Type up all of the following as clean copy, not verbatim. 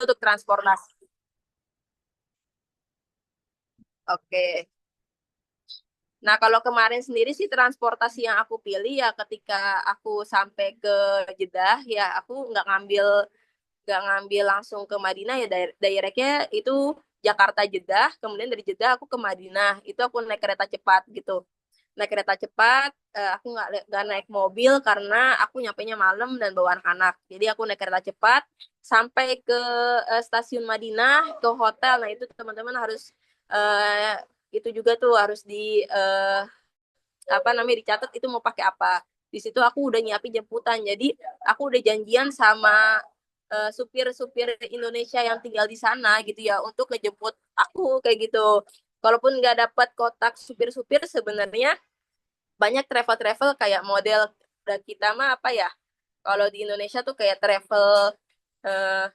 untuk transportasi. Oke. Nah, kalau kemarin sendiri sih transportasi yang aku pilih ya ketika aku sampai ke Jeddah ya aku nggak ngambil langsung ke Madinah ya directnya itu Jakarta Jeddah, kemudian dari Jeddah aku ke Madinah itu aku naik kereta cepat gitu. Naik kereta cepat, aku nggak naik mobil karena aku nyampainya malam dan bawa anak-anak. Jadi aku naik kereta cepat sampai ke stasiun Madinah ke hotel. Nah itu teman-teman harus itu juga tuh harus di apa namanya dicatat itu mau pakai apa. Di situ aku udah nyiapin jemputan. Jadi aku udah janjian sama supir-supir Indonesia yang tinggal di sana gitu ya untuk ngejemput aku kayak gitu. Kalaupun nggak dapat kotak supir-supir sebenarnya banyak travel-travel kayak model dan kita mah apa ya? Kalau di Indonesia tuh kayak travel eh,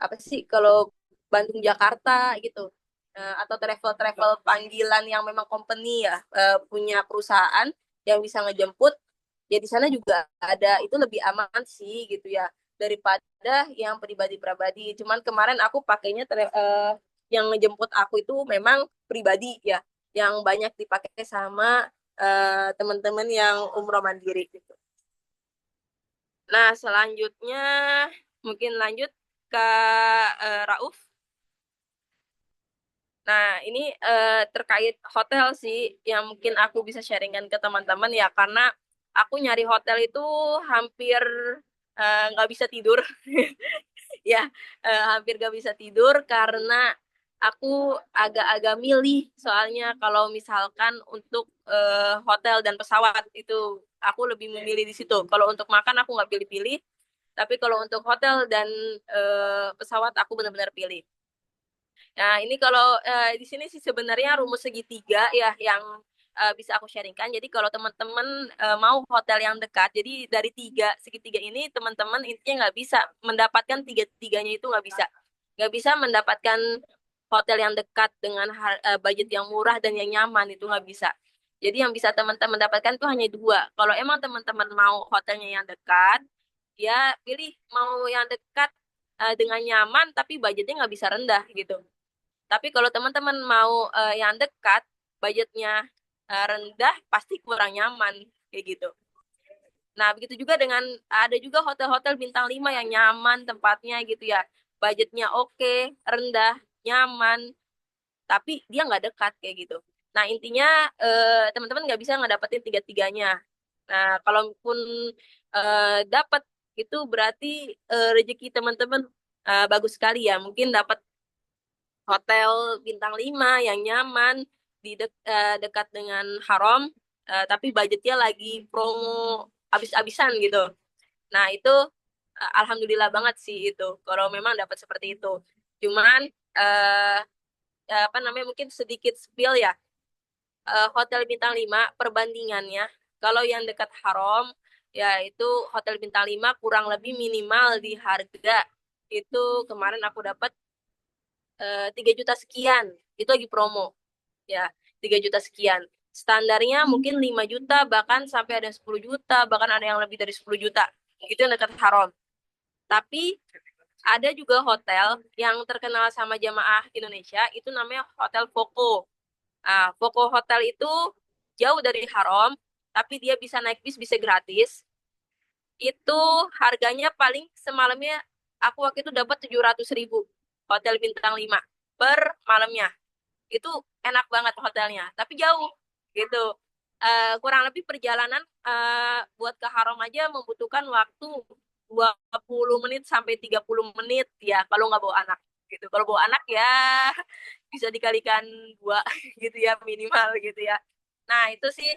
apa sih kalau Bandung Jakarta gitu. Atau travel-travel panggilan yang memang company ya punya perusahaan yang bisa ngejemput ya di sana juga ada itu lebih aman sih gitu ya daripada yang pribadi-pribadi. Cuman kemarin aku pakainya yang ngejemput aku itu memang pribadi ya yang banyak dipakai sama teman-teman yang umroh mandiri gitu. Nah, selanjutnya mungkin lanjut ke Rauf. Nah, ini terkait hotel sih yang mungkin aku bisa sharingkan ke teman-teman ya karena aku nyari hotel itu hampir nggak bisa tidur ya hampir nggak bisa tidur karena aku agak-agak milih soalnya kalau misalkan untuk hotel dan pesawat itu aku lebih memilih di situ. Kalau untuk makan aku nggak pilih-pilih, tapi kalau untuk hotel dan pesawat aku benar-benar pilih. Nah, ini kalau di sini sih sebenarnya rumus segitiga ya yang bisa aku sharingkan. Jadi kalau teman-teman mau hotel yang dekat, jadi dari tiga segitiga ini teman-teman intinya nggak bisa mendapatkan tiga-tiganya itu nggak bisa mendapatkan hotel yang dekat dengan budget yang murah dan yang nyaman itu nggak bisa. Jadi yang bisa teman-teman dapatkan itu hanya dua. Kalau emang teman-teman mau hotelnya yang dekat, ya pilih mau yang dekat dengan nyaman tapi budgetnya nggak bisa rendah gitu. Tapi kalau teman-teman mau yang dekat, budgetnya rendah, pasti kurang nyaman kayak gitu. Nah, begitu juga dengan ada juga hotel-hotel bintang 5 yang nyaman tempatnya gitu ya. Budgetnya oke, rendah, nyaman, tapi dia nggak dekat kayak gitu. Nah, intinya teman-teman nggak bisa ngedapetin tiga-tiganya. Nah, kalaupun dapat itu berarti rezeki teman-teman bagus sekali ya. Mungkin dapat hotel bintang 5 yang nyaman dekat dengan Haram tapi budgetnya lagi promo abis-abisan gitu. Nah, itu alhamdulillah banget sih itu kalau memang dapat seperti itu. Cuman eh apa namanya mungkin sedikit spill ya. Hotel bintang 5 perbandingannya kalau yang dekat Haram ya itu hotel bintang 5 kurang lebih minimal di harga itu kemarin aku dapat 3 juta sekian. Itu lagi promo ya 3 juta sekian. Standarnya mungkin 5 juta bahkan sampai ada 10 juta bahkan ada yang lebih dari 10 juta. Itu yang dekat Haram. Tapi ada juga hotel yang terkenal sama jamaah Indonesia itu namanya Hotel Voco. Ah, Voco Hotel itu jauh dari Haram tapi dia bisa naik bis bisa gratis. Itu harganya paling semalamnya aku waktu itu dapat 700.000 hotel bintang 5 per malamnya itu enak banget hotelnya tapi jauh gitu. Kurang lebih perjalanan buat ke Haram aja membutuhkan waktu 20 menit sampai 30 menit ya kalau nggak bawa anak gitu. Kalau bawa anak ya bisa dikalikan dua gitu ya minimal gitu ya. Nah itu sih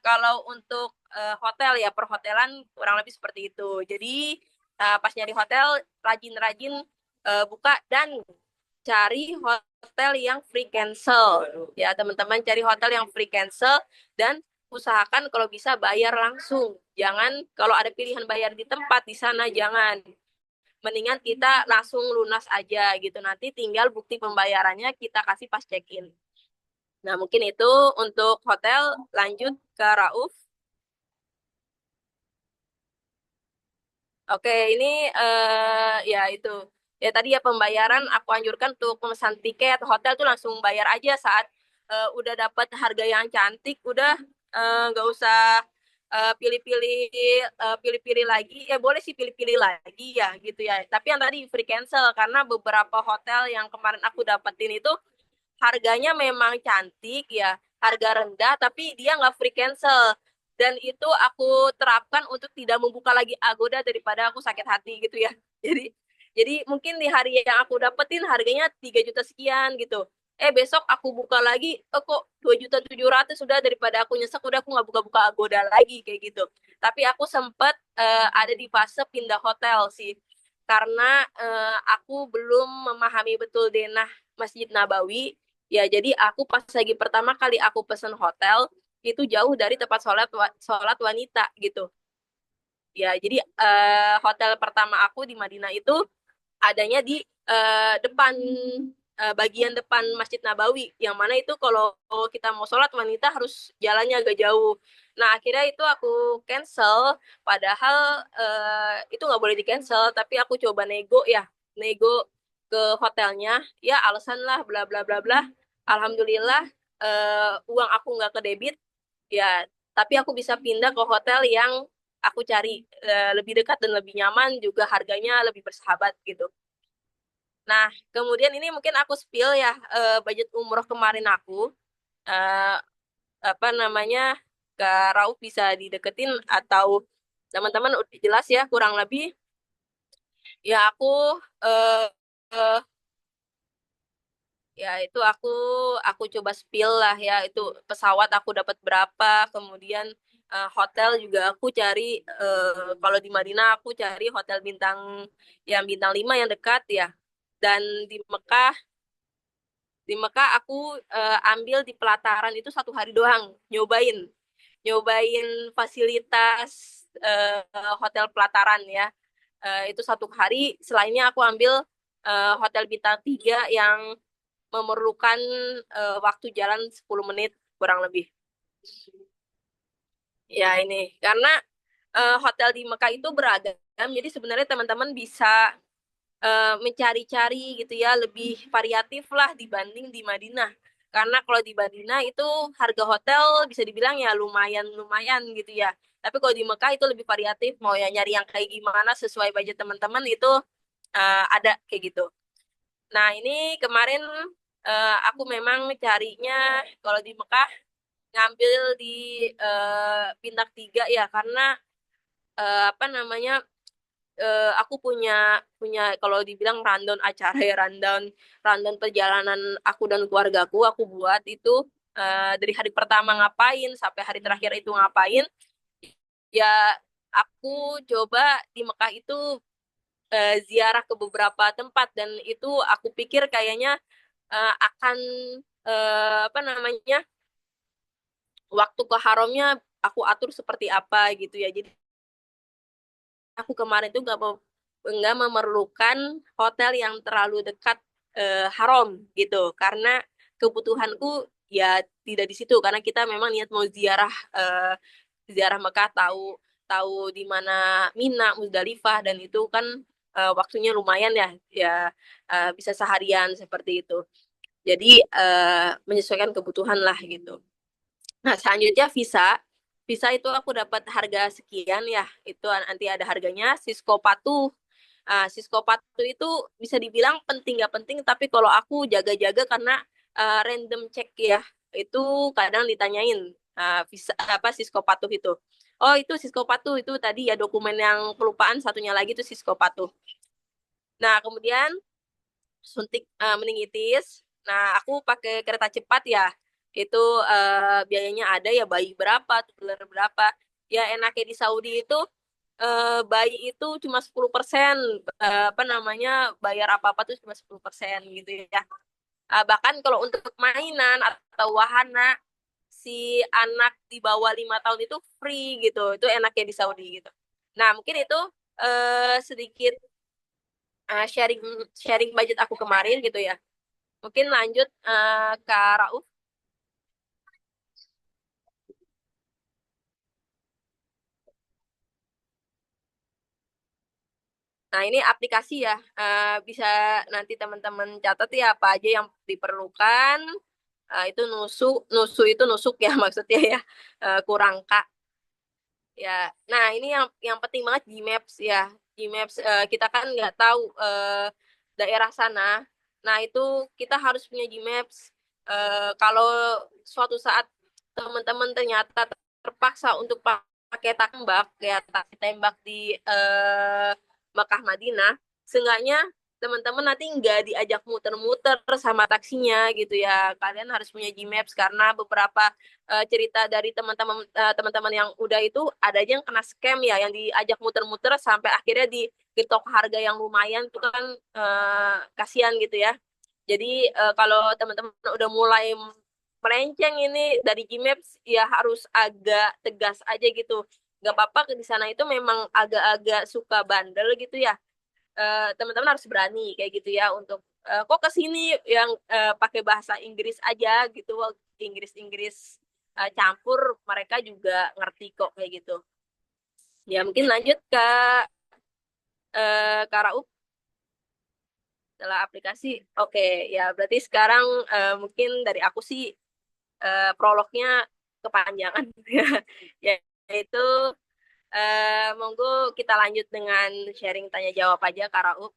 kalau untuk hotel ya perhotelan kurang lebih seperti itu. Jadi pas nyari hotel rajin-rajin buka dan cari hotel yang free cancel. Ya, teman-teman cari hotel yang free cancel dan usahakan kalau bisa bayar langsung. Jangan kalau ada pilihan bayar di tempat di sana jangan. Mendingan kita langsung lunas aja gitu. Nanti tinggal bukti pembayarannya kita kasih pas check-in. Nah, mungkin itu untuk hotel. Lanjut ke Rauf. Oke, ini ya itu. Ya tadi ya pembayaran aku anjurkan untuk pemesan tiket hotel tuh langsung bayar aja saat udah dapat harga yang cantik, udah nggak usah pilih-pilih pilih-pilih lagi. Ya boleh sih pilih-pilih lagi ya gitu ya. Tapi yang tadi free cancel karena beberapa hotel yang kemarin aku dapetin itu harganya memang cantik ya, harga rendah tapi dia nggak free cancel. Dan itu aku terapkan untuk tidak membuka lagi Agoda daripada aku sakit hati gitu ya. Jadi mungkin di hari yang aku dapetin harganya 3 juta sekian gitu. Besok aku buka lagi, kok 2.700.000 sudah daripada aku nyesek udah aku nggak buka-buka Agoda lagi kayak gitu. Tapi aku sempat ada di fase pindah hotel sih. Karena aku belum memahami betul denah Masjid Nabawi. Ya, jadi aku pas lagi pertama kali aku pesen hotel itu jauh dari tempat sholat wanita gitu. Ya, jadi hotel pertama aku di Madinah itu adanya di depan bagian depan Masjid Nabawi, yang mana itu kalau kita mau sholat wanita harus jalannya agak jauh. Nah, akhirnya itu aku cancel, padahal itu nggak boleh di cancel, tapi aku coba nego ya, nego ke hotelnya, ya alasan lah bla bla bla bla. Alhamdulillah uang aku nggak ke debit, ya, tapi aku bisa pindah ke hotel yang aku cari lebih dekat dan lebih nyaman, juga harganya lebih bersahabat gitu. Nah, kemudian ini mungkin aku spill ya budget umroh kemarin aku eh, apa namanya ke Rauf bisa dideketin atau teman-teman udah jelas ya kurang lebih ya eh, eh, ya itu aku coba spill lah ya itu pesawat aku dapat berapa kemudian hotel juga aku cari kalau di Madinah aku cari hotel bintang yang bintang 5 yang dekat ya dan di Mekah di Mekah aku ambil di pelataran itu 1 hari doang nyobain nyobain fasilitas hotel pelataran ya. Itu 1 hari. Selainnya aku ambil hotel bintang 3 yang memerlukan waktu jalan 10 menit kurang lebih. Ya ini karena hotel di Mekah itu beragam. Jadi sebenarnya teman-teman bisa mencari-cari gitu ya lebih variatif lah dibanding di Madinah karena kalau di Madinah itu harga hotel bisa dibilang ya lumayan lumayan gitu ya tapi kalau di Mekah itu lebih variatif mau ya nyari yang kayak gimana sesuai budget teman-teman itu ada kayak gitu. Nah ini kemarin aku memang carinya kalau di Mekah ngambil di bintang 3 ya karena apa namanya aku punya punya kalau dibilang rundown acara ya rundown rundown perjalanan aku dan keluargaku aku buat itu dari hari pertama ngapain sampai hari terakhir itu ngapain ya aku coba di Mekah itu ziarah ke beberapa tempat dan itu aku pikir kayaknya akan apa namanya waktu ke haramnya aku atur seperti apa gitu ya jadi aku kemarin tuh nggak memerlukan hotel yang terlalu dekat haram gitu karena kebutuhanku ya tidak di situ karena kita memang niat mau ziarah ziarah Mekah tahu tahu di mana Mina Musdalifah dan itu kan waktunya lumayan ya ya bisa seharian seperti itu jadi menyesuaikan kebutuhan lah gitu. Nah, selanjutnya visa. Visa itu aku dapat harga sekian ya. Itu nanti ada harganya. Cisco Patuh. Cisco Patuh itu bisa dibilang penting nggak penting, tapi kalau aku jaga-jaga karena random check ya. Itu kadang ditanyain visa apa Cisco Patuh itu. Oh, itu Cisco Patuh itu tadi ya dokumen yang kelupaan satunya lagi itu Cisco Patuh. Nah, kemudian suntik meningitis. Nah, aku pakai kereta cepat ya. Itu biayanya ada ya bayi berapa, tubular berapa. Ya enaknya di Saudi itu bayi itu cuma 10%. Apa namanya bayar apa-apa tuh cuma 10% gitu ya. Bahkan kalau untuk mainan atau wahana si anak di bawah 5 tahun itu free gitu. Itu enaknya di Saudi gitu. Nah, mungkin itu sedikit sharing sharing budget aku kemarin gitu ya. Mungkin lanjut Kak Rauf. Nah, ini aplikasi ya, bisa nanti teman-teman catat ya apa aja yang diperlukan. Itu nusu itu nusuk ya maksudnya ya, kurang K ya. Nah, ini yang penting banget Gmaps ya. Gmaps, kita kan nggak tahu daerah sana. Nah, itu kita harus punya Gmaps. Kalau suatu saat teman-teman ternyata terpaksa untuk pakai tembak, ya tembak di Mekah Madinah, seenggaknya teman-teman nanti nggak diajak muter-muter sama taksinya gitu ya. Kalian harus punya Gmaps karena beberapa cerita dari teman-teman yang udah itu ada aja yang kena scam ya, yang diajak muter-muter sampai akhirnya digetok harga yang lumayan itu kan, kasihan gitu ya. Jadi kalau teman-teman udah mulai melenceng ini dari Gmaps ya harus agak tegas aja gitu. Gak apa-apa di sana itu memang agak-agak suka bandel gitu ya. Teman-teman harus berani kayak gitu ya untuk kok ke sini yang pakai bahasa Inggris aja gitu, Inggris-Inggris campur mereka juga ngerti kok kayak gitu. Ya mungkin lanjut ke Kak Raup setelah aplikasi. Oke, ya berarti sekarang mungkin dari aku sih prolognya kepanjangan ya, yaitu monggo kita lanjut dengan sharing tanya jawab aja Kak Raup.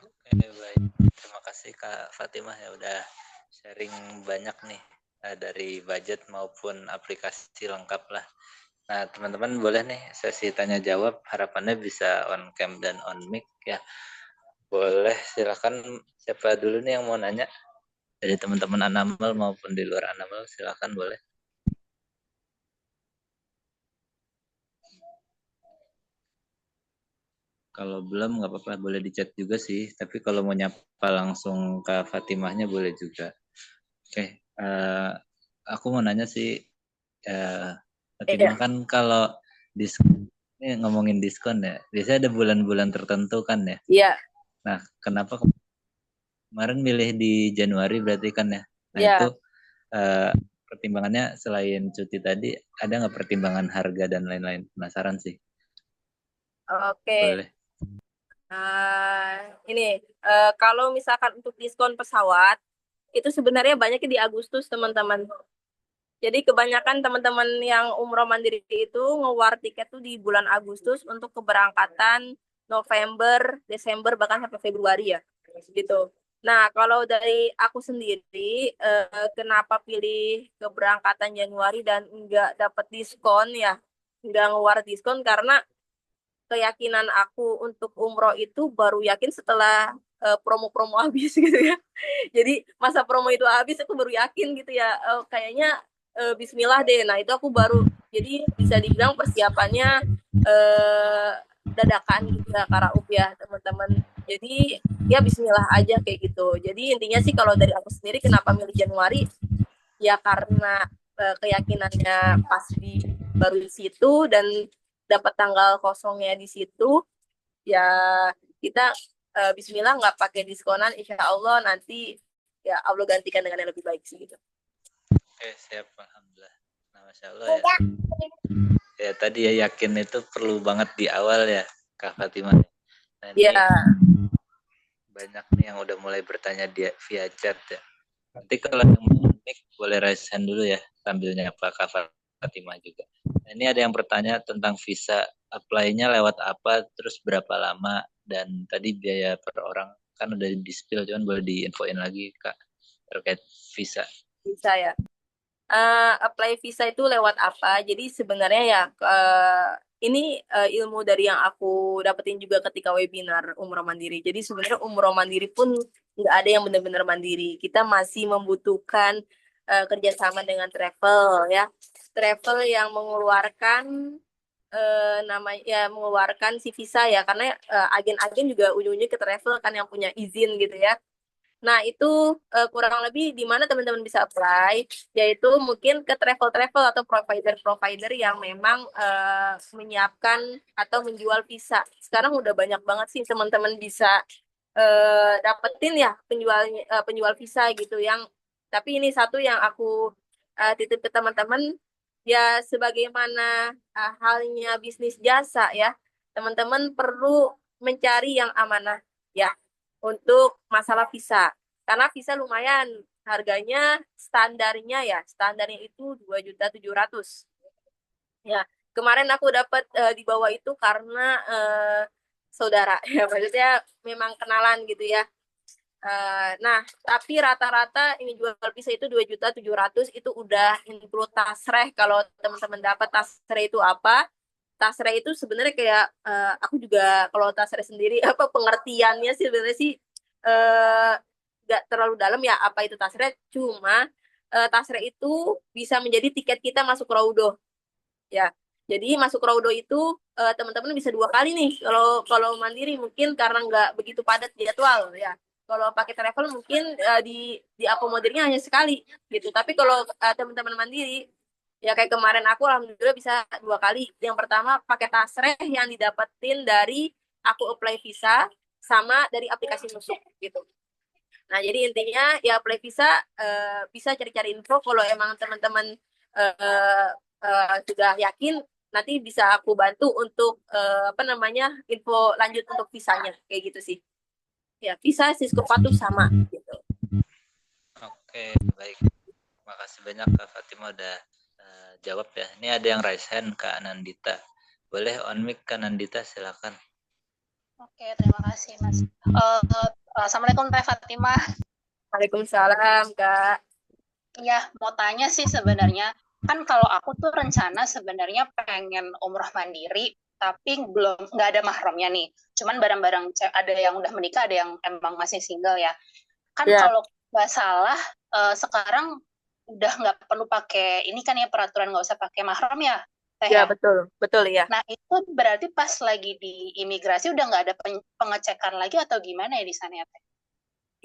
Oke, baik. Terima kasih Kak Fatimah ya udah sharing banyak nih dari budget maupun aplikasi lengkap lah. Nah, teman-teman boleh nih sesi tanya jawab, harapannya bisa on cam dan on mic ya. Boleh, silakan siapa dulu nih yang mau nanya? Dari teman-teman Anamel maupun di luar Anamel, silakan boleh. Kalau belum nggak apa-apa, boleh di chat juga sih. Tapi kalau mau nyapa langsung ke Fatimahnya boleh juga. Oke, aku mau nanya sih, Fatimah Ya, kan kalau diskon, ini ngomongin diskon ya, biasanya ada bulan-bulan tertentu kan ya. ya, Nah, kenapa kemarin milih di Januari berarti kan ya? Nah itu ya. uh, pertimbangannya selain cuti tadi, ada nggak pertimbangan harga dan lain-lain? Penasaran sih. Oke. Boleh. Ini kalau misalkan untuk diskon pesawat itu sebenarnya banyaknya di Agustus teman-teman. Jadi kebanyakan teman-teman yang umroh mandiri itu ngewar tiket tuh di bulan Agustus untuk keberangkatan November, Desember bahkan sampai Februari ya, gitu. Nah, kalau dari aku sendiri, kenapa pilih keberangkatan Januari dan enggak dapat diskon ya, enggak ngewar diskon karena keyakinan aku untuk umroh itu baru yakin setelah promo-promo habis gitu ya. Jadi masa promo itu habis aku baru yakin gitu ya. Kayaknya Bismillah deh. Nah itu aku baru. Jadi bisa dibilang persiapannya eh, dadakan gitu ya Karaup ya teman-teman. Jadi ya Bismillah aja kayak gitu. Jadi intinya sih kalau dari aku sendiri kenapa milih Januari ya karena keyakinannya pas di baru di situ dan dapat tanggal kosongnya di situ ya kita Bismillah nggak pakai diskonan, Insya Allah nanti ya Allah gantikan dengan yang lebih baik sih gitu. Oke, siap. Alhamdulillah. Nah, Masya Allah ya. Ya tadi ya yakin itu perlu banget di awal ya, Kak Fatimah. Nah Ya, ini banyak nih yang udah mulai bertanya dia via chat ya. Nanti kalau yang mau mic boleh raise hand dulu ya, sambil nyapa Kak Fatimah juga. Nah, ini ada yang bertanya tentang visa, apply-nya lewat apa, terus berapa lama, dan tadi biaya per orang kan udah di-spill, cuman boleh diinfoin lagi Kak terkait visa. bisa ya. Apply visa itu lewat apa? Jadi sebenarnya ya ini ilmu dari yang aku dapetin juga ketika webinar umroh mandiri. Jadi sebenarnya umroh mandiri pun nggak ada yang benar-benar mandiri. Kita masih membutuhkan kerjasama dengan travel ya. Travel yang mengeluarkan namanya ya mengeluarkan si visa ya karena agen-agen juga ujung-ujungnya ke travel kan yang punya izin gitu ya. Nah, itu kurang lebih di mana teman-teman bisa apply, yaitu mungkin ke travel-travel atau provider-provider yang memang menyiapkan atau menjual visa. Sekarang udah banyak banget sih teman-teman bisa dapetin ya penjual visa gitu yang tapi ini satu yang aku titip ke teman-teman ya sebagaimana halnya bisnis jasa ya. teman-teman perlu mencari yang amanah ya untuk masalah visa. Karena visa lumayan harganya standarnya itu 2.700.000. Ya, kemarin aku dapat di bawah itu karena saudara ya maksudnya memang kenalan gitu ya. Nah, tapi rata-rata ini jual visa itu 2.700.000 itu udah include tasreh. Kalau teman-teman dapat tasreh itu apa? Tasreh itu sebenarnya kayak aku juga kalau tasreh sendiri apa pengertiannya sih sebenarnya sih eh, nggak terlalu dalam ya apa itu tasreh. Cuma tasreh itu bisa menjadi tiket kita masuk Raudoh ya. Jadi masuk Raudo itu teman-teman bisa 2 kali nih. Kalau kalau mandiri mungkin karena nggak begitu padat jadwal ya. Kalau pakai travel mungkin diakomodirnya hanya sekali gitu. Tapi kalau teman-teman mandiri ya kayak kemarin aku alhamdulillah bisa 2 kali. Yang pertama pakai tasreh yang didapetin dari aku apply visa sama dari aplikasi Nusuk gitu. Nah, jadi intinya ya apply visa bisa cari-cari info kalau emang teman-teman uh, sudah yakin nanti bisa aku bantu untuk apa namanya info lanjut untuk visanya kayak gitu sih. Ya, visa Cisco Patuh sama gitu. Oke, baik. Makasih banyak Kak Fatima udah jawab ya. Ini ada yang raise hand Kak Anandita. Boleh on mic Kak Anandita, silakan. Oke, terima kasih Mas. Assalamualaikum Teh Fatimah. Waalaikumsalam Kak. Iya, mau tanya sih sebenarnya, kan kalau aku tuh rencana sebenarnya pengen umroh mandiri, tapi belum nggak ada mahramnya nih. Cuman bareng-bareng ada yang udah menikah, ada yang emang masih single ya. Kan Ya, kalau nggak salah sekarang udah nggak perlu pakai ini kan ya peraturan nggak usah pakai mahram ya, Teh ya ya. betul, betul ya. Nah itu berarti pas lagi di imigrasi udah nggak ada pengecekan lagi atau gimana ya di sana ya, Teh?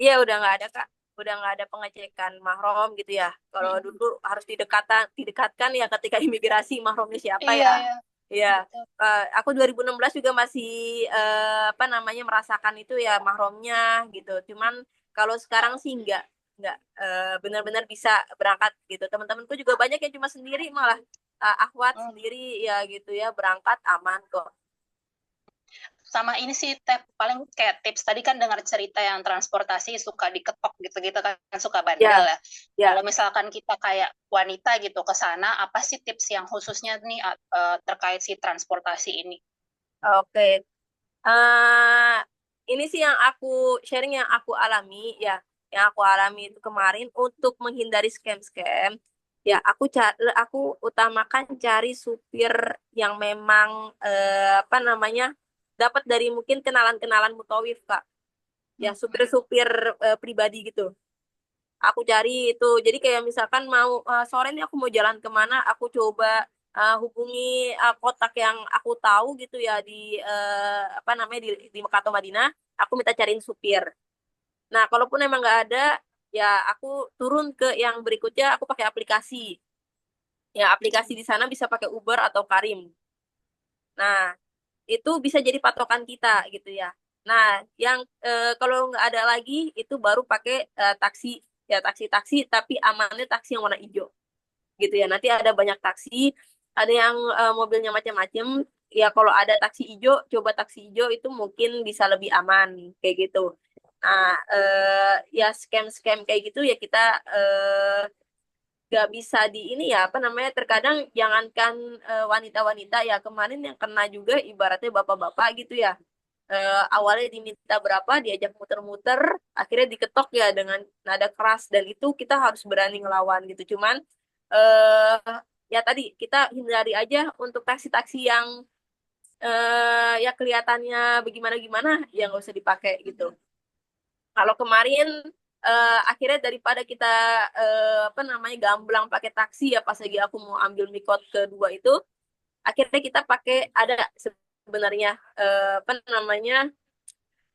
Iya udah nggak ada Kak. Udah nggak ada pengecekan mahram gitu ya. Kalau dulu harus didekatkan ya ketika imigrasi mahramnya siapa Iya ya. ya, Iya, betul. aku 2016 juga masih apa namanya merasakan itu ya mahromnya gitu. Cuman kalau sekarang sih nggak benar-benar bisa berangkat gitu. Teman-temanku juga banyak yang cuma sendiri malah akhwat sendiri ya gitu ya berangkat aman kok. Sama ini sih Teh, paling kayak tips tadi kan dengar cerita yang transportasi suka diketok gitu-gitu kan suka bandel Ya, ya. ya, Kalau misalkan kita kayak wanita gitu ke sana, apa sih tips yang khususnya nih terkait si transportasi ini? oke. eh ini sih yang aku sharing yang aku alami ya, yang aku alami itu kemarin untuk menghindari scam-scam. Ya, aku utamakan cari supir yang memang apa namanya dapat dari mungkin kenalan-kenalan mutawif Kak. Ya, supir-supir pribadi gitu. Aku cari itu. Jadi kayak misalkan mau sore ini aku mau jalan kemana, aku coba hubungi kotak yang aku tahu gitu ya di apa namanya di Mekah atau Madinah. Aku minta cariin supir. Nah, kalaupun emang nggak ada, ya aku turun ke yang berikutnya. Aku pakai aplikasi. Ya, aplikasi di sana bisa pakai Uber atau Karim. Nah, itu bisa jadi patokan kita gitu ya. Nah, yang kalau nggak ada lagi itu baru pakai taksi ya taksi-taksi tapi amannya taksi yang warna hijau gitu ya. Nanti ada banyak taksi, ada yang mobilnya macam-macam. Ya kalau ada taksi hijau, coba taksi hijau itu mungkin bisa lebih aman kayak gitu. Nah, ya scam-scam kayak gitu ya kita nggak bisa di ini ya apa namanya terkadang jangankan wanita-wanita ya kemarin yang kena juga ibaratnya bapak-bapak gitu ya awalnya diminta berapa diajak muter-muter akhirnya diketok ya dengan nada keras dan itu kita harus berani ngelawan gitu cuman ya tadi kita hindari aja untuk taksi-taksi yang ya kelihatannya bagaimana-gimana ya nggak usah dipakai gitu. Kalau kemarin akhirnya daripada kita apa namanya gamblang pakai taksi ya pas lagi aku mau ambil mikot kedua itu akhirnya kita pakai ada sebenarnya apa namanya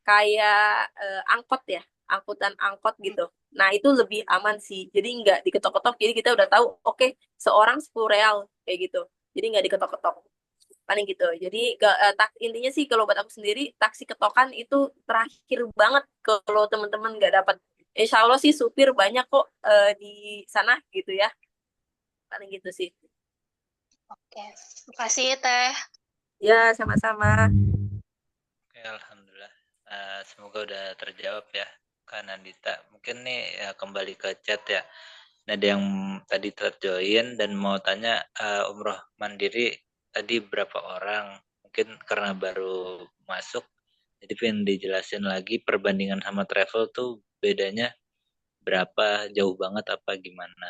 kayak angkot ya angkutan angkot gitu. Nah itu lebih aman sih. Jadi nggak diketok-ketok. Jadi kita udah tahu oke seorang 10 real kayak gitu. Jadi nggak diketok-ketok paling gitu. Jadi intinya sih kalau buat aku sendiri taksi ketokan itu terakhir banget kalau teman-teman nggak dapat. Insya Allah sih supir banyak kok di sana gitu ya. Paling gitu sih. Oke, makasih Teh. Ya, sama-sama. Oke, alhamdulillah. Semoga udah terjawab ya, Kak Nandita. Mungkin nih ya, kembali ke chat ya. Nah, ada yang tadi terjoin dan mau tanya umroh mandiri tadi berapa orang? Mungkin karena baru masuk, jadi pengen dijelasin lagi perbandingan sama travel tuh bedanya berapa, jauh banget apa gimana?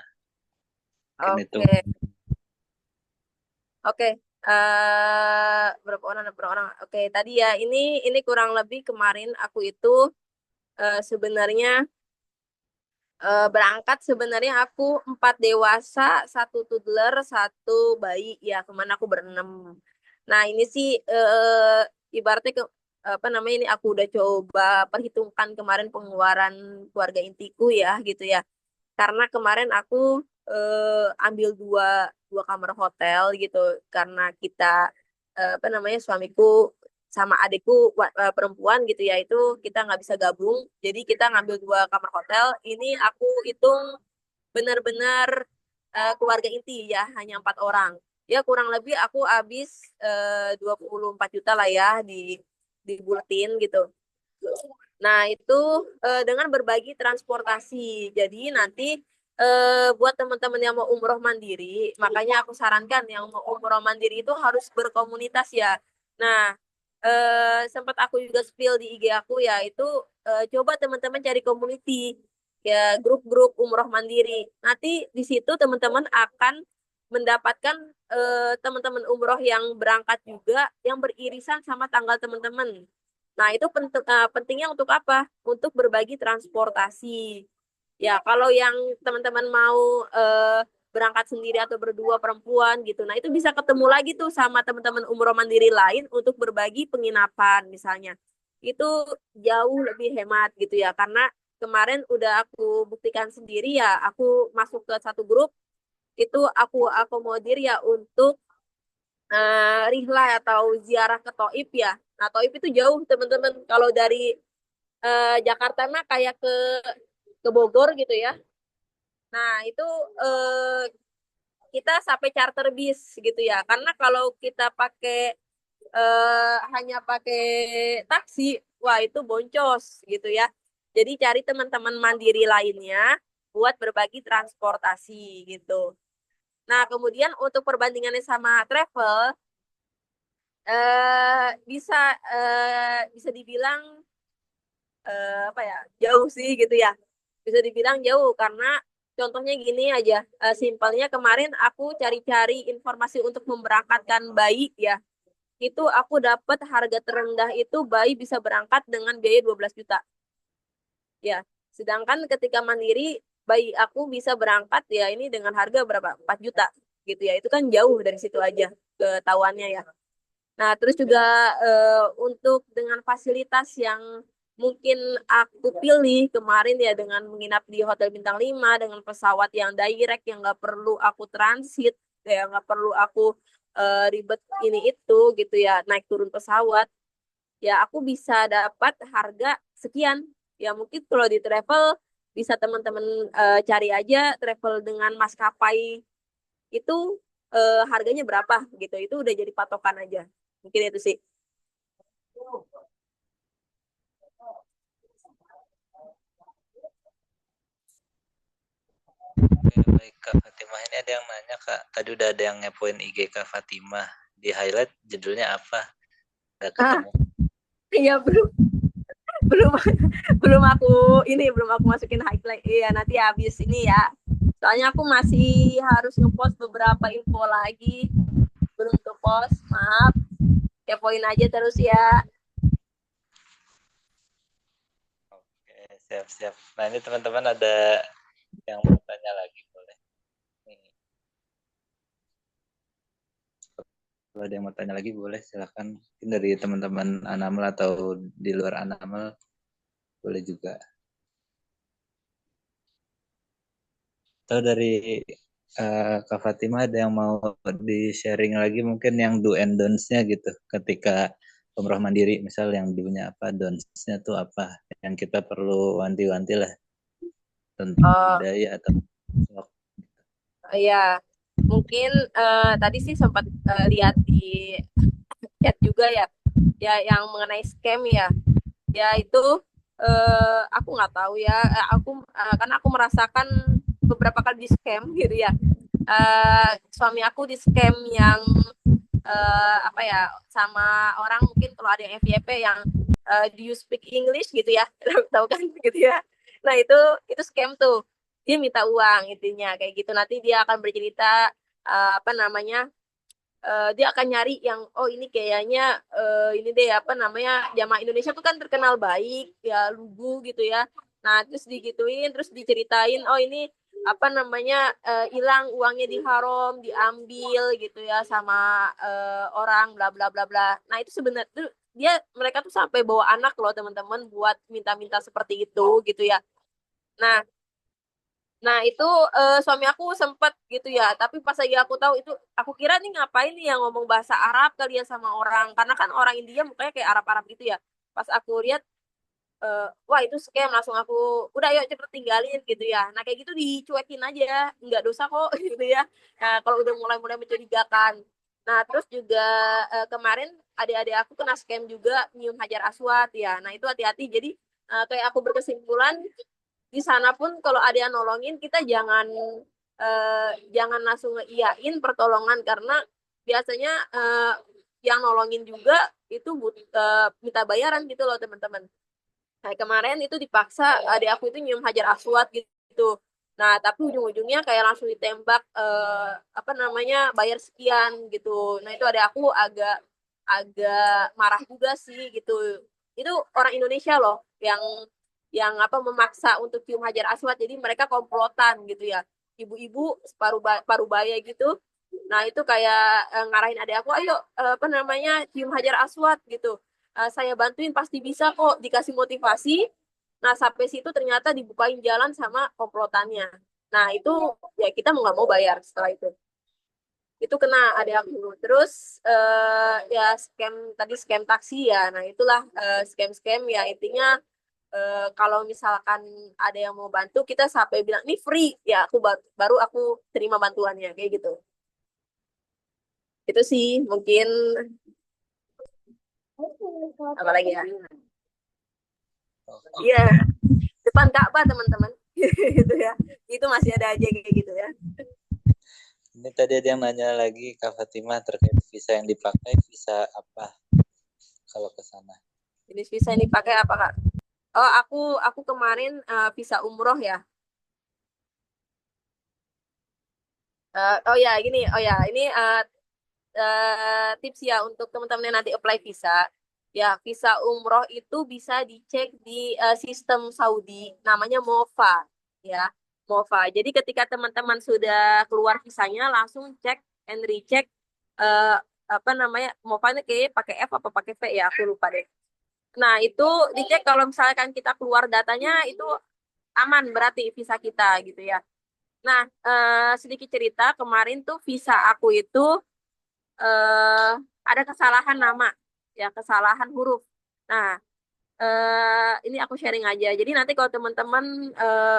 Mungkin itu. Oke, oke. Berapa orang? Berapa orang? Oke, tadi ya ini kurang lebih kemarin aku itu sebenarnya berangkat sebenarnya aku 4 dewasa, 1 toddler, 1 bayi ya kemana aku berenam. Nah ini sih ibaratnya apa namanya ini aku udah coba perhitungkan kemarin pengeluaran keluarga intiku ya gitu ya. Karena kemarin aku ambil dua dua kamar hotel gitu karena kita apa namanya suamiku sama adikku perempuan gitu ya itu kita nggak bisa gabung jadi kita ngambil 2 kamar hotel ini aku hitung benar-benar keluarga inti ya hanya 4 orang ya kurang lebih aku habis 24 juta lah ya di buletin gitu. Nah, itu dengan berbagi transportasi. Jadi nanti buat teman-teman yang mau umroh mandiri, makanya aku sarankan yang mau umroh mandiri itu harus berkomunitas ya. Nah, sempat aku juga spill di IG aku ya, itu coba teman-teman cari community ya grup-grup umroh mandiri. Nanti di situ teman-teman akan mendapatkan teman-teman umroh yang berangkat juga yang beririsan sama tanggal teman-teman. Nah, itu pentingnya untuk apa? Untuk berbagi transportasi. Ya, kalau yang teman-teman mau berangkat sendiri atau berdua perempuan gitu. Nah, itu bisa ketemu lagi tuh sama teman-teman umroh mandiri lain untuk berbagi penginapan misalnya. Itu jauh lebih hemat gitu ya. Karena kemarin udah aku buktikan sendiri ya, aku masuk ke satu grup itu aku akomodir ya untuk rihlah atau ziarah ke Toib ya. Nah, Toib itu jauh teman-teman. Kalau dari Jakarta mah kayak ke Bogor gitu ya. Nah, itu eh, kita sampai charter bis gitu ya. Karena kalau kita pakai hanya pakai taksi, wah itu boncos gitu ya. Jadi cari teman-teman mandiri lainnya buat berbagi transportasi gitu. Nah, kemudian untuk perbandingannya sama travel, bisa bisa dibilang apa ya jauh sih gitu ya bisa dibilang jauh karena contohnya gini aja simpelnya kemarin aku cari-cari informasi untuk memberangkatkan bayi ya itu aku dapat harga terendah itu bayi bisa berangkat dengan biaya 12 juta ya sedangkan ketika mandiri bayi aku bisa berangkat ya ini dengan harga berapa 4 juta gitu ya itu kan jauh dari situ aja ketahuannya ya. Nah, terus juga untuk dengan fasilitas yang mungkin aku pilih kemarin ya dengan menginap di Hotel Bintang 5 dengan pesawat yang direct yang nggak perlu aku transit, ya nggak perlu aku ribet ini itu gitu ya naik turun pesawat, ya aku bisa dapat harga sekian. Ya mungkin kalau di travel bisa teman-teman cari aja travel dengan maskapai itu harganya berapa gitu. Itu udah jadi patokan aja. Mungkin itu sih. Oke, baik Kak Fatimah. Ini ada yang nanya Kak. Tadi udah ada yang ngepoin IG Kak Fatimah. Di highlight judulnya apa? Udah Ah, ketemu. iya belum belum belum aku belum aku masukin highlight. Iya, nanti habis ini ya. Soalnya aku masih harus ngepost beberapa info lagi. Belum ke post, maaf. Kepoin aja terus ya. Oke, siap-siap. Nah, ini teman-teman ada yang mau tanya lagi boleh. Nih, kalau ada yang mau tanya lagi boleh silakan. Mungkin dari teman-teman Anamel atau di luar Anamel boleh juga. Atau dari Kak Fatima ada yang mau di-sharing lagi mungkin yang do and don'ts-nya gitu ketika umroh mandiri misal yang do-nya apa, don'ts-nya tuh apa yang kita perlu wanti-wanti lah tentang Oh, budaya atau iya. Mungkin tadi sih sempat lihat di chat juga ya, ya yang mengenai scam ya. Ya itu aku nggak tahu ya. Karena aku merasakan beberapa kali di scam gitu ya. Suami aku di scam yang apa ya, sama orang mungkin kalau ada yang FYP yang do you speak English gitu ya, tahu kan gitu ya. Nah itu scam tuh, dia minta uang intinya kayak gitu. Nanti dia akan bercerita apa namanya, dia akan nyari yang oh ini kayaknya ini deh apa namanya, jamaah Indonesia tuh kan terkenal baik ya, lugu gitu ya. Nah terus digituin, terus diceritain oh ini apa namanya, hilang uangnya di haram, diambil gitu ya sama orang bla bla bla bla. Nah itu sebenarnya tuh mereka tuh sampai bawa anak loh teman-teman buat minta-minta seperti itu gitu ya. Nah Nah, itu suami aku sempat gitu ya, tapi pas lagi aku tahu itu, aku kira nih ngapain nih yang ngomong bahasa Arab kali ya sama orang, karena kan orang India mukanya kayak Arab-Arab gitu ya. Pas aku lihat, wah itu scam, langsung aku, udah yuk cepet tinggalin gitu ya. Nah, kayak gitu dicuekin aja, nggak dosa kok gitu ya. Nah, kalau udah mulai-mulai mencurigakan. Nah, terus juga kemarin adik-adik aku kena scam juga, nyium hajar aswad ya. Nah, itu hati-hati. Jadi, kayak aku berkesimpulan, di sana pun kalau ada yang nolongin kita jangan langsung ngeiyain pertolongan, karena biasanya yang nolongin juga itu minta bayaran gitu loh teman-teman. Kayak kemarin itu dipaksa adik aku itu nyium hajar aswad gitu. Nah, tapi ujung-ujungnya kayak langsung ditembak apa namanya, bayar sekian gitu. Nah, itu adik aku agak agak marah juga sih gitu. Itu orang Indonesia loh yang apa memaksa untuk cium hajar aswad. Jadi mereka komplotan gitu ya. Ibu-ibu paruh baya gitu. Nah, itu kayak ngarahin adik aku, ayo apa namanya, cium hajar aswad gitu. Saya bantuin pasti bisa kok, dikasih motivasi. Nah, sampai situ ternyata dibukain jalan sama komplotannya. Nah, itu ya kita mau nggak mau bayar setelah itu. Itu kena ada aku. Terus ya scam tadi, scam taksi ya. Nah, itulah scam-scam ya, intinya kalau misalkan ada yang mau bantu, kita sampai bilang ini free ya, aku baru aku terima bantuannya kayak gitu. Itu sih mungkin, apalagi ya. Iya, depan Ka'bah teman-teman. Gitu ya. Itu masih ada aja kayak gitu ya. Ini tadi ada yang nanya lagi Kak Fatimah terkait visa yang dipakai, visa apa kalau ke sana? Jenis visa yang dipakai apa, Kak? Oh, aku kemarin visa umroh ya. Oh ya, gini. Oh ya, ini tips ya untuk teman-teman yang nanti apply visa. Ya, visa umroh itu bisa dicek di sistem Saudi, namanya MOFA, ya. MOFA. Jadi ketika teman-teman sudah keluar visanya, langsung cek and recheck eh, apa namanya, MOFA ini kayak pakai F apa pakai V ya, aku lupa deh. Nah, itu dicek kalau misalkan kita keluar datanya itu aman, berarti visa kita gitu ya. Nah, sedikit cerita, kemarin tuh visa aku itu eh, ada kesalahan nama, ya kesalahan huruf. Nah, ini aku sharing aja. Jadi nanti kalau teman-teman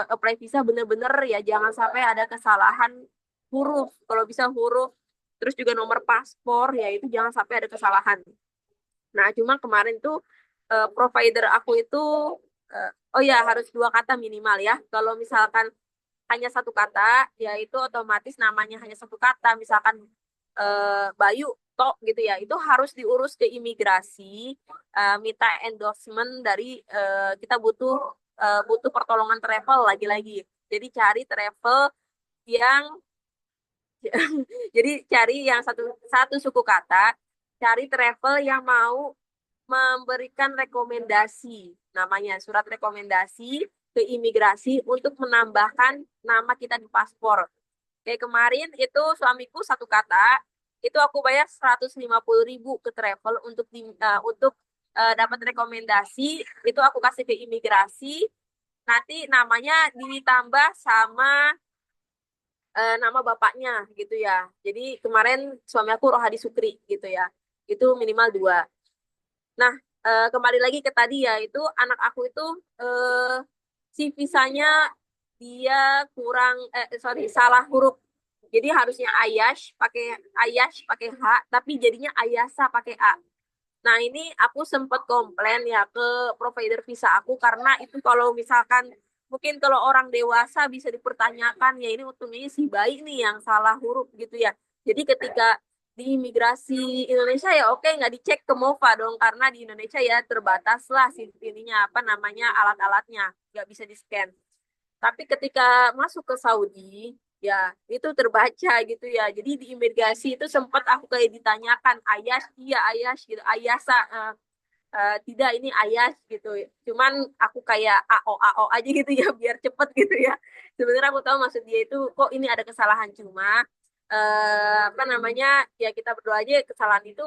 apply visa bener-bener ya jangan sampai ada kesalahan huruf. Kalau bisa huruf, terus juga nomor paspor ya itu jangan sampai ada kesalahan. Nah, cuma kemarin tuh provider aku itu oh ya harus dua kata minimal ya. Kalau misalkan hanya satu kata, ya itu otomatis namanya hanya satu kata. Misalkan Bayu Tok gitu ya, itu harus diurus ke imigrasi, minta endorsement dari kita butuh pertolongan travel lagi-lagi. Jadi cari travel yang jadi cari yang satu satu suku kata, cari travel yang mau memberikan rekomendasi, namanya surat rekomendasi ke imigrasi untuk menambahkan nama kita di paspor. Kayak kemarin itu suamiku satu kata, itu aku bayar 150.000 ke travel untuk dapat rekomendasi, itu aku kasih ke imigrasi, nanti namanya ditambah sama nama bapaknya gitu ya. Jadi kemarin suami aku Rohadi Sukri gitu ya. Itu minimal dua. Nah, kembali lagi ke tadi ya, itu anak aku itu eh, si visanya dia kurang sorry, salah huruf. Jadi harusnya Ayash pakai H, tapi jadinya Ayasa pakai A. Nah, ini aku sempat komplain ya ke provider visa aku karena itu kalau misalkan mungkin kalau orang dewasa bisa dipertanyakan ya ini untungnya si bayi nih yang salah huruf gitu ya. Jadi ketika di imigrasi Indonesia ya oke nggak dicek ke MOFA dong karena di Indonesia ya terbatas lah ininya apa namanya alat-alatnya nggak bisa di scan. Tapi ketika masuk ke Saudi, ya itu terbaca gitu ya. Jadi di imigrasi itu sempat aku kayak ditanyakan, Ayas, iya Ayas gitu, Ayasa, tidak ini Ayas gitu. Cuman aku kayak AO aja gitu ya, biar cepet gitu ya. Sebenarnya aku tahu maksud dia itu kok ini ada kesalahan cuma apa namanya ya kita berdoa aja kesalahan itu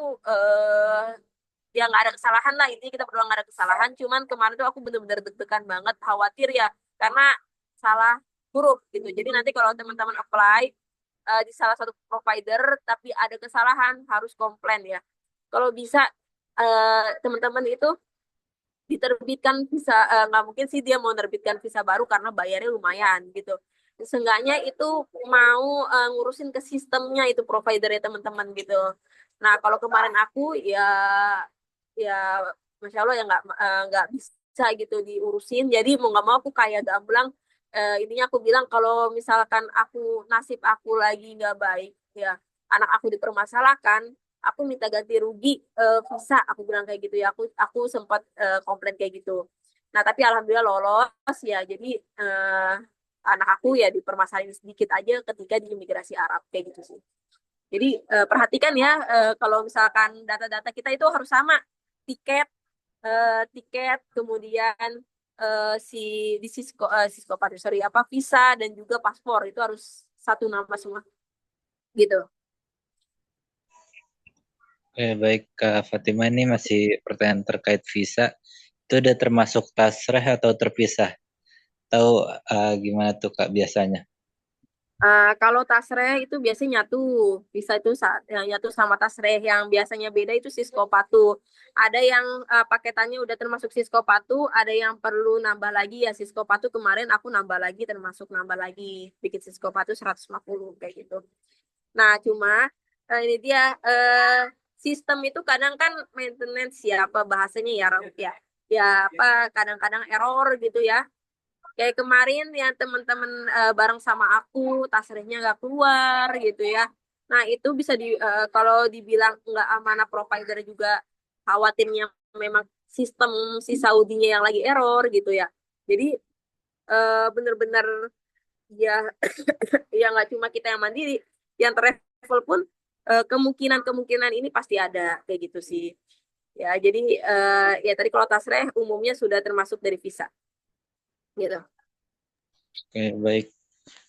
ya nggak ada kesalahan lah intinya kita berdoa nggak ada kesalahan cuman kemarin tuh aku bener-bener deg-degan banget khawatir ya karena salah huruf gitu jadi nanti kalau teman-teman apply di salah satu provider tapi ada kesalahan harus komplain ya kalau bisa teman-teman itu diterbitkan visa nggak mungkin sih dia mau nerbitkan visa baru karena bayarnya lumayan gitu seenggaknya itu mau ngurusin ke sistemnya itu providernya teman-teman gitu nah kalau kemarin aku ya ya masya Allah ya nggak bisa gitu diurusin jadi mau nggak mau aku kayak gamblang intinya aku bilang kalau misalkan nasib aku lagi nggak baik ya anak aku dipermasalahkan aku minta ganti rugi visa aku bilang kayak gitu ya aku sempat komplain kayak gitu nah tapi alhamdulillah lolos ya jadi anak aku ya dipermasalahin sedikit aja ketika di imigrasi Arab kayak gitu sih jadi perhatikan ya kalau misalkan data-data kita itu harus sama tiket kemudian si di Cisco sorry apa visa dan juga paspor itu harus satu nama semua gitu. Baik Kak Fatima ini masih pertanyaan terkait visa. Itu udah termasuk tasreh atau terpisah? Tahu gimana tuh Kak biasanya? Kalau tasreh itu biasanya nyatu, bisa itu nyatu sama tasreh yang biasanya beda itu Siskopatu. Ada yang paketannya udah termasuk Siskopatu, ada yang perlu nambah lagi ya Siskopatu kemarin aku nambah lagi termasuk nambah lagi bikin Siskopatu 150 kayak gitu. Nah, cuma ini dia sistem itu kadang kan maintenance ya apa bahasanya ya Rauf, ya. Ya apa kadang-kadang error gitu ya. Kayak kemarin ya teman-teman bareng sama aku tasrehnya nggak keluar gitu ya. Nah itu bisa kalau dibilang nggak amanah provider juga khawatirnya memang sistem si Saudinya yang lagi error gitu ya. Jadi bener-bener ya ya nggak cuma kita yang mandiri, yang travel pun kemungkinan-kemungkinan ini pasti ada kayak gitu sih. Ya jadi ya tadi kalau tasreh umumnya sudah termasuk dari visa gitu. Oke, baik.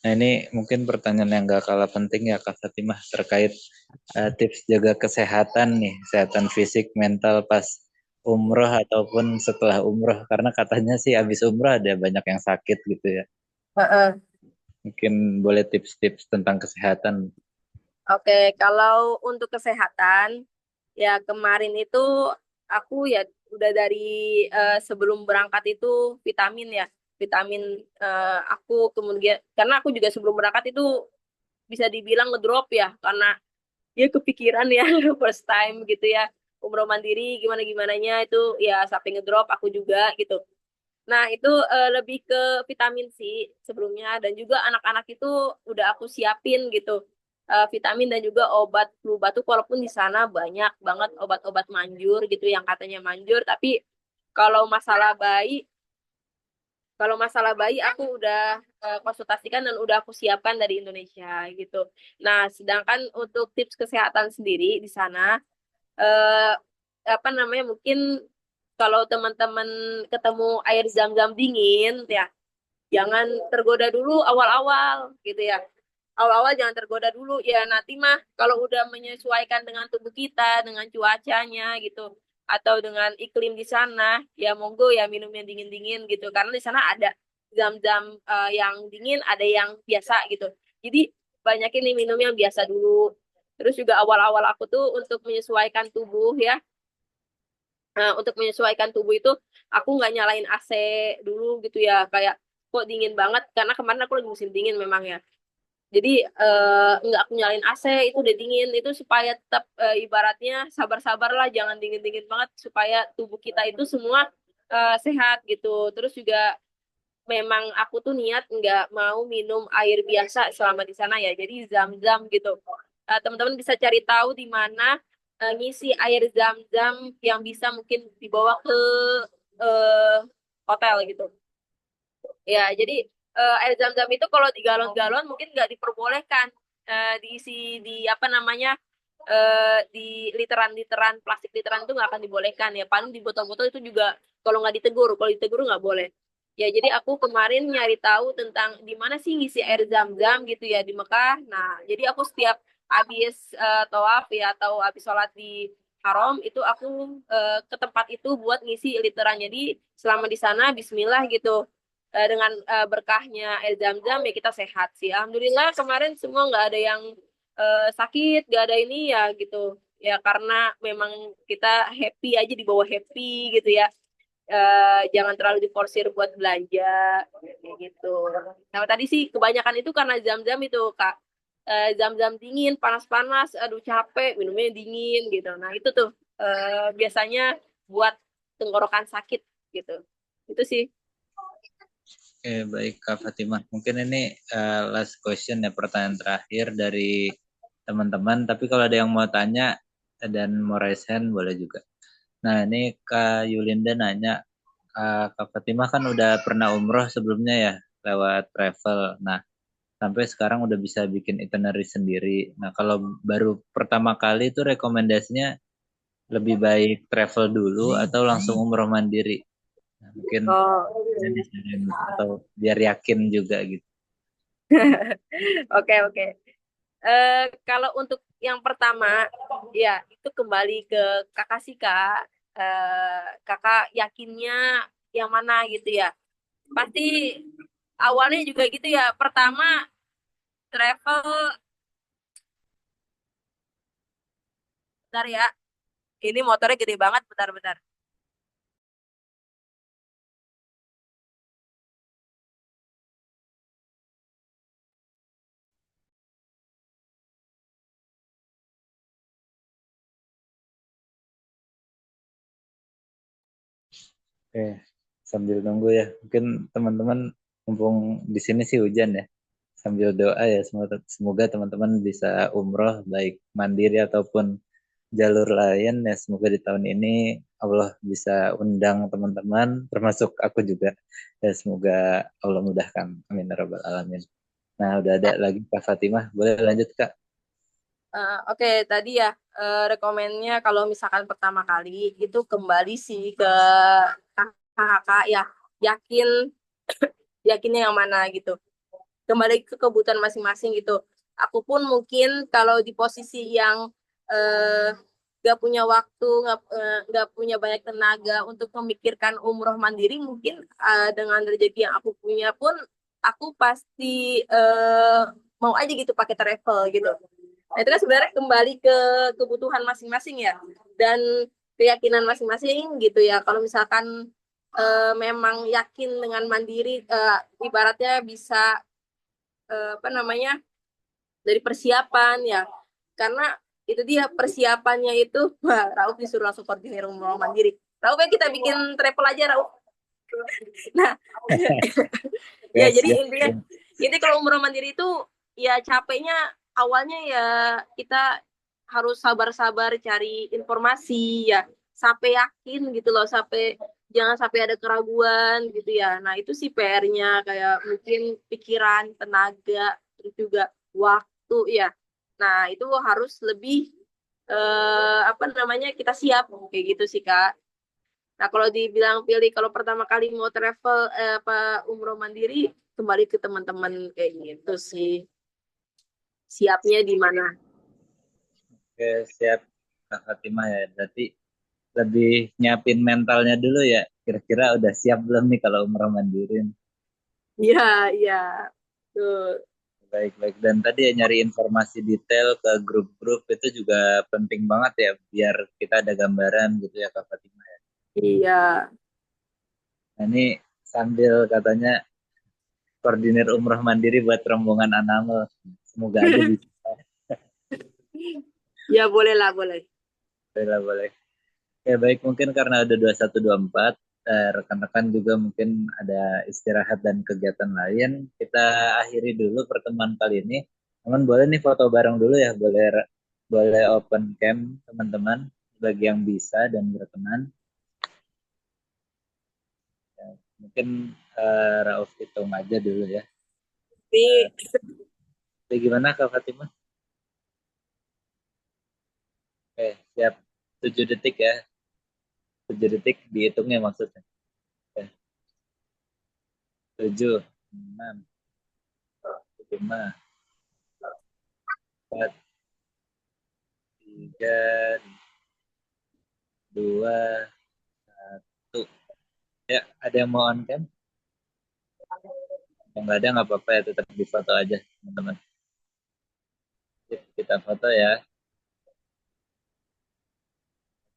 Nah ini mungkin pertanyaan yang gak kalah penting ya Kak Fatimah terkait tips jaga kesehatan nih, kesehatan fisik, mental pas umroh ataupun setelah umroh. Karena katanya sih habis umroh ada banyak yang sakit gitu ya. Heeh. Mungkin boleh tips-tips tentang kesehatan. Oke, kalau untuk kesehatan, ya kemarin itu aku ya udah dari sebelum berangkat itu vitamin ya, vitamin aku kemudian karena aku juga sebelum berangkat itu bisa dibilang ngedrop ya, karena ya kepikiran ya first time gitu ya, umroh mandiri gimana gimananya itu ya sampai ngedrop aku juga gitu. Nah, itu lebih ke vitamin C sebelumnya dan juga anak-anak itu udah aku siapin gitu. Vitamin dan juga obat flu batuk walaupun di sana banyak banget obat-obat manjur gitu yang katanya manjur tapi kalau masalah bayi kalau masalah bayi aku udah konsultasikan dan udah aku siapkan dari Indonesia gitu. Nah, sedangkan untuk tips kesehatan sendiri di sana eh, apa namanya mungkin kalau teman-teman ketemu air zam-zam dingin ya jangan tergoda dulu awal-awal gitu ya awal-awal jangan tergoda dulu ya nanti mah kalau udah menyesuaikan dengan tubuh kita dengan cuacanya gitu atau dengan iklim di sana ya monggo ya minum yang dingin-dingin gitu karena di sana ada zam-zam yang dingin ada yang biasa gitu jadi banyak ini minum yang biasa dulu terus juga awal-awal aku tuh untuk menyesuaikan tubuh ya untuk menyesuaikan tubuh itu aku nggak nyalain AC dulu gitu ya kayak kok dingin banget karena kemarin aku lagi musim dingin memang ya Jadi nggak aku nyalain AC, itu udah dingin. Itu supaya tetap ibaratnya sabar-sabar lah, jangan dingin-dingin banget supaya tubuh kita itu semua sehat gitu. Terus juga memang aku tuh niat nggak mau minum air biasa selama di sana ya. Jadi zam-zam gitu. Teman-teman bisa cari tahu di mana ngisi air zam-zam yang bisa mungkin dibawa ke eh, hotel gitu. Ya, jadi air zam-zam itu kalau di galon-galon mungkin nggak diperbolehkan diisi di apa namanya di literan-literan plastik literan itu nggak akan dibolehkan ya. Paling di botol-botol itu juga kalau ditegur nggak boleh. Ya, jadi aku kemarin nyari tahu tentang di mana sih ngisi air zam-zam gitu ya di Mekah. Nah, jadi aku setiap habis tawaf ya atau habis sholat di Haram itu aku ke tempat itu buat ngisi literan. Jadi selama di sana Bismillah gitu. Dengan berkahnya air zam-zam ya kita sehat sih. Alhamdulillah kemarin semua nggak ada yang sakit, nggak ada ini ya gitu. Ya karena memang kita happy aja di bawah happy gitu ya. Jangan terlalu diforsir buat belanja kayak gitu. Nah tadi sih kebanyakan itu karena zam-zam itu Kak. Zam-zam dingin, panas-panas, aduh capek, minumnya dingin gitu. Nah itu tuh biasanya buat tenggorokan sakit gitu. Itu sih. Oke, baik Kak Fatimah. Mungkin ini last question ya, pertanyaan terakhir dari teman-teman. Tapi kalau ada yang mau tanya dan mau raise hand boleh juga. Nah, ini Kak Yulinda nanya, Kak Fatimah kan udah pernah umroh sebelumnya ya, lewat travel. Nah, sampai sekarang udah bisa bikin itinerary sendiri. Nah, kalau baru pertama kali itu rekomendasinya lebih baik travel dulu atau langsung umroh mandiri. Nah, mungkin Oh, ini sharing atau biar yakin juga gitu. oke oke. Kalau untuk yang pertama, ya itu kembali ke kakak sih kak. Kakak yakinnya yang mana gitu ya? Pasti awalnya juga gitu ya. Pertama travel, bentar ya. Ini motornya gede banget, bentar-bentar. Oke, sambil nunggu ya. Mungkin teman-teman mumpung di sini sih hujan ya. Sambil doa ya, semoga teman-teman bisa umroh baik mandiri ataupun jalur lain ya. Semoga di tahun ini Allah bisa undang teman-teman, termasuk aku juga. Ya semoga Allah mudahkan. Amin ya rabbal alamin. Nah, udah ada lagi Kak Fatimah. Boleh lanjut Kak? Oke, tadi ya rekomennya kalau misalkan pertama kali itu kembali sih ke kakak ya yakin yakinnya yang mana gitu. Kembali ke kebutuhan masing-masing gitu. Aku pun mungkin kalau di posisi yang eh, gak punya waktu, gak punya banyak tenaga untuk memikirkan umroh mandiri, mungkin dengan rezeki yang aku punya pun aku pasti mau aja gitu pakai travel gitu. Nah, itu kan sebenarnya kembali ke kebutuhan masing-masing ya dan keyakinan masing-masing gitu ya. Kalau misalkan memang yakin dengan mandiri, ibaratnya bisa apa namanya dari persiapan ya karena itu dia persiapannya itu wah, Rauf disuruh langsung koordinir umroh mandiri. Rauf ya kita bikin travel aja Rauf. Nah ya Yes, jadi yes. intinya jadi kalau umroh mandiri itu ya capeknya awalnya ya kita harus sabar-sabar cari informasi ya sampai yakin gitu loh sampai jangan sampai ada keraguan gitu ya. Nah itu sih PR-nya kayak mungkin pikiran, tenaga, terus juga waktu ya. Nah itu harus lebih apa namanya kita siap kayak gitu sih Kak. Nah, kalau dibilang pilih kalau pertama kali mau travel apa umroh mandiri, kembali ke teman-teman kayak gitu sih. Siapnya di mana? Oke, siap Kak Fatimah ya. Berarti lebih nyiapin mentalnya dulu ya. Kira-kira udah siap belum nih kalau umroh mandiri? Iya, iya. Tuh. Baik-baik. Dan tadi ya nyari informasi detail ke grup-grup itu juga penting banget ya, biar kita ada gambaran gitu ya Kak Fatimah ya. Iya. Nah, ini sambil katanya koordinir umroh mandiri buat rombongan Anamel. Semoga aja bisa. Ya boleh lah, boleh. Boleh, boleh. Ya baik, mungkin karena udah 21.24, rekan-rekan juga mungkin ada istirahat dan kegiatan lain. Kita akhiri dulu pertemuan kali ini. Teman boleh nih foto bareng dulu ya, boleh boleh open cam teman-teman bagi yang bisa dan berkenan. Ya, mungkin Rauf hitung aja dulu ya. Tapi Jadi gimana Kak Fatimah? Oke, siap. 7 detik ya. 7 detik dihitungnya maksudnya. Oke. 7, 6, 5, 4, 3, 2, 1. Ya, ada yang mau on cam? Yang nggak ada nggak apa-apa ya, tetap di foto aja teman-teman. Sip, kita foto ya.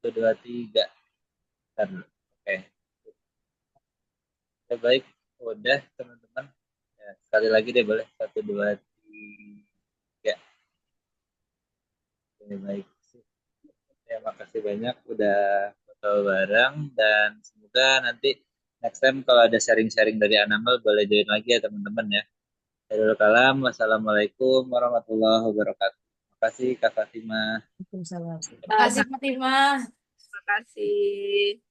1, 2, 3. Bentar. Oke. Ya, baik. Udah teman-teman. Ya, sekali lagi deh boleh. 1, 2, 3. Oke, baik. Sip. Ya, makasih banyak udah foto bareng dan semoga nanti next time kalau ada sharing-sharing dari Anambel boleh join lagi ya teman-teman ya. Hairul kalam. Wassalamualaikum warahmatullahi wabarakatuh. Terima kasih Kak Fatimah. Waalaikumsalam. Terima kasih Fatimah. terima kasih.